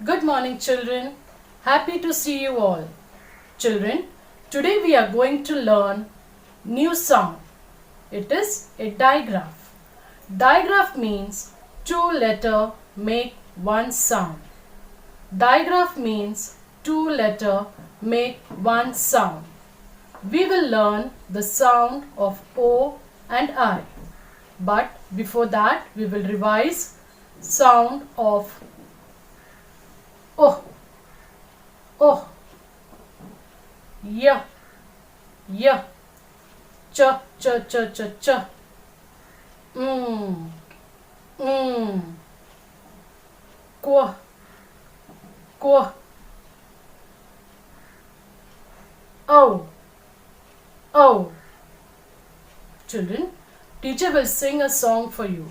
Good morning, children. Happy to see you all. Children, today we are going to learn new sound. It is a digraph. Digraph means two letter make one sound. Digraph means two letter make one sound. We will learn the sound of O and I. But before that, we will revise sound of O. O, Y, Y, Ch, Ch, Ch, Ch, Ch, Mm, Mm, Qu, Qu, O, O. Children, teacher will sing a song for you.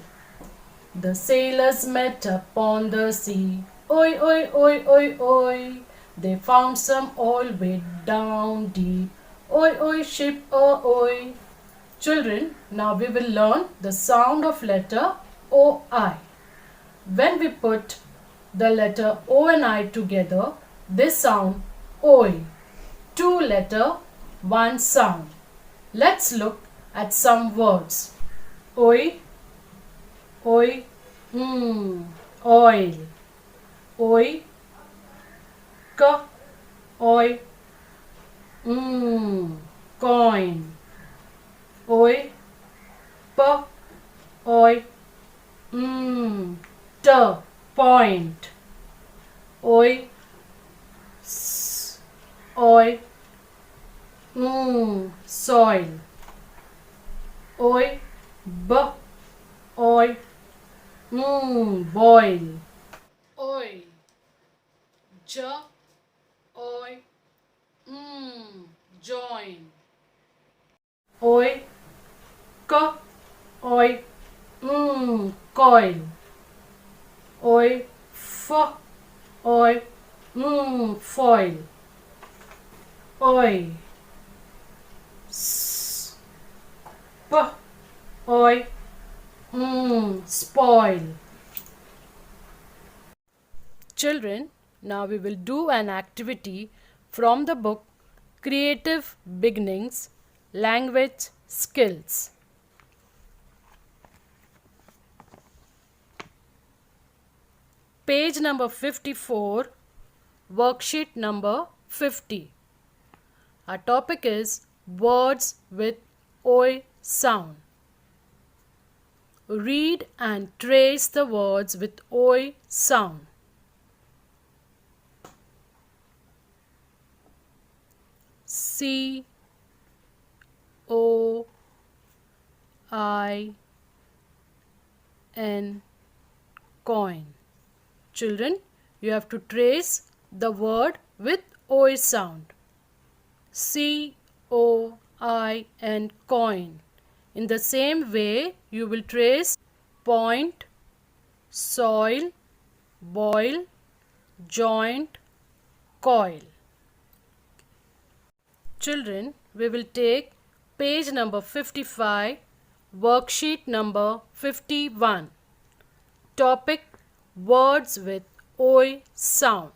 The sailors met upon the sea. Oi, oi, oi, oi, oi. They found some oil way down deep. Oi, oi, ship, oh, oi. Children, now we will learn the sound of letter O-I. When we put the letter O and I together, they sound OI. Two letter, one sound. Let's look at some words. Oi, oi, oil. Oi, k, oi, coin. Oi, p, oi, t, point. Oi, s, oi, soil. Oi, b, oi, boil. Oi, j, oi, join. Oi, k, oi, coil. Oi, f, oi, foil. Oi, s, p, oi, spoil. Children, now we will do an activity from the book Creative Beginnings, Language Skills. Page number 54, worksheet number 50. Our topic is words with OI sound. Read and trace the words with OI sound. C O I N, coin. Children, you have to trace the word with OI sound. C O I N, coin. In the same way, you will trace point, soil, boil, joint, coil. Children, we will take page number 55, worksheet number 51. Topic, words with OI sound.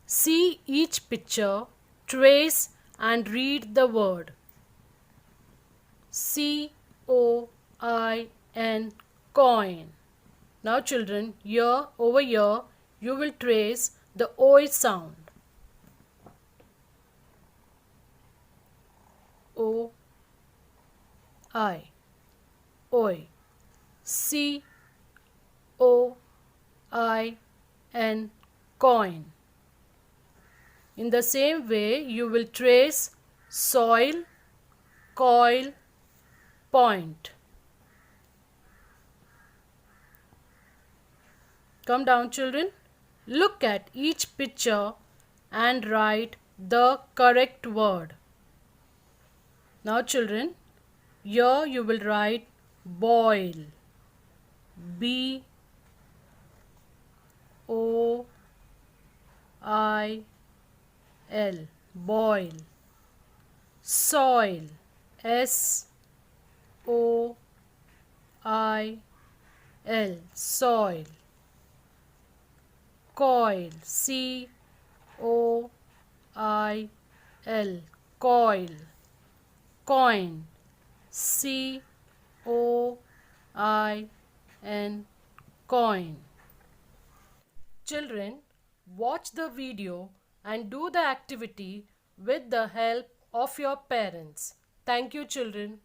See each picture, trace and read the word. C-O-I-N, coin. Now children, here over here you will trace the OI sound. O-I, OI. C-O-I-N, coin. In the same way, you will trace soil, coil, point. Come down, children. Look at each picture and write the correct word. Now, children, here you will write boil. B O I L, boil. Soil, S O I L, soil. Coil. C-O-I-L. Coil. Coin. C-O-I-N. Coin. Children, watch the video and do the activity with the help of your parents. Thank you, children.